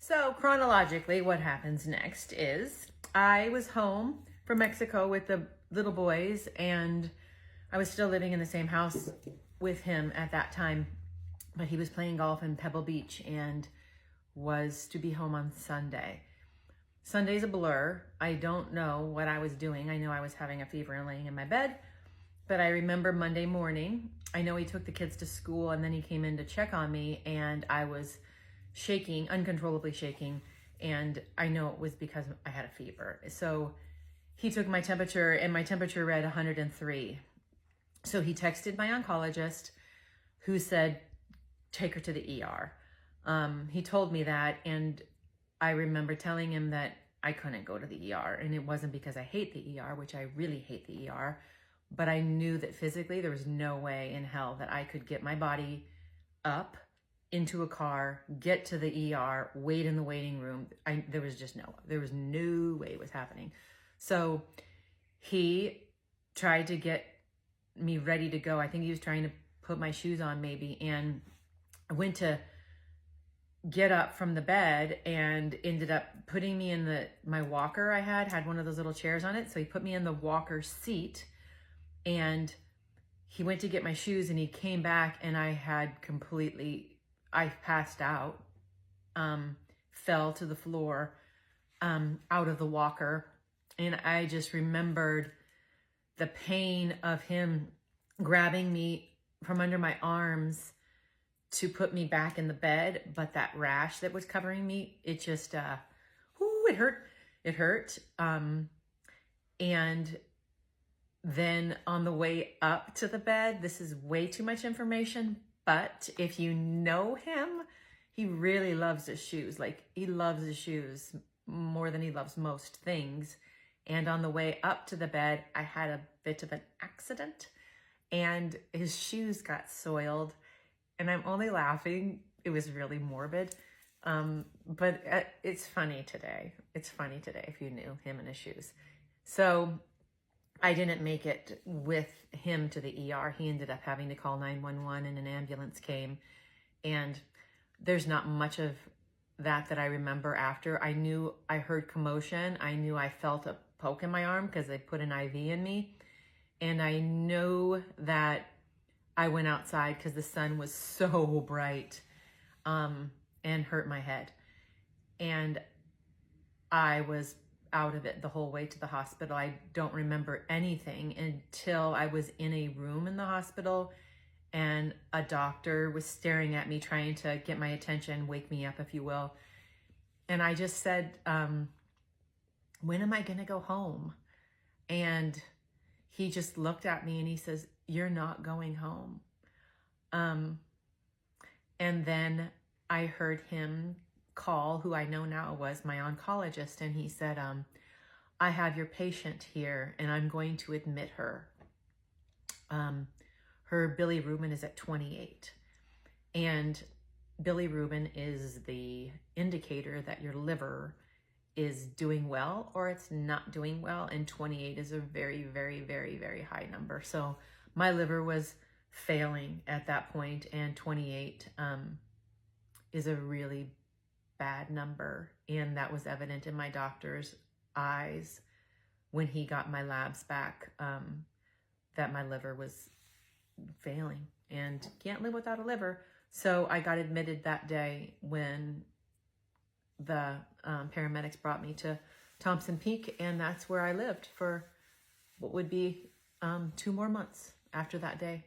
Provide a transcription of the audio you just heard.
So chronologically, what happens next is I was home from Mexico with the little boys, and I was still living in the same house with him at that time, but he was playing golf in Pebble Beach and was to be home on Sunday. Sunday's a blur. I don't know what I was doing. I know I was having a fever and laying in my bed, but I remember Monday morning, I know he took the kids to school and then he came in to check on me, and I was shaking, uncontrollably shaking, and I know it was because I had a fever. So he took my temperature and my temperature read 103. So he texted my oncologist, who said, take her to the ER. He told me that, and I remember telling him that I couldn't go to the ER, and it wasn't because I hate the ER, which I really hate the ER, but I knew that physically there was no way in hell that I could get my body up into a car, get to the ER, wait in the waiting room. There was no way it was happening. So he tried to get me ready to go. I think he was trying to put my shoes on maybe, and I went to get up from the bed and ended up putting me in my walker. I had one of those little chairs on it. So he put me in the walker seat, and he went to get my shoes, and he came back, and I passed out, fell to the floor, out of the walker. And I just remembered the pain of him grabbing me from under my arms to put me back in the bed. But that rash that was covering me, it just, it hurt. It hurt. And then on the way up to the bed, this is way too much information, but if you know him, he really loves his shoes. Like, he loves his shoes more than he loves most things. And on the way up to the bed, I had a bit of an accident, and his shoes got soiled. And I'm only laughing. It was really morbid. But it's funny today. It's funny today if you knew him and his shoes. So I didn't make it with him to the ER. He ended up having to call 911, and an ambulance came. And there's not much of that I remember after. I knew I heard commotion. I knew I felt a poke in my arm because they put an IV in me. And I know that I went outside because the sun was so bright, and hurt my head. And I was out of it the whole way to the hospital. I don't remember anything until I was in a room in the hospital, and a doctor was staring at me, trying to get my attention, wake me up, if you will. And I just said, when am I going to go home? And he just looked at me and he says, you're not going home. And then I heard him call who I know now was my oncologist, and he said, I have your patient here, and I'm going to admit her. Her bilirubin is at 28, and bilirubin is the indicator that your liver is doing well or it's not doing well, and 28 is a very, very, very, very high number. So my liver was failing at that point, and 28 is a really bad number, and that was evident in my doctor's eyes when he got my labs back, that my liver was failing, and can't live without a liver. So I got admitted that day when the paramedics brought me to Thompson Peak, and that's where I lived for what would be 2 more months after that day.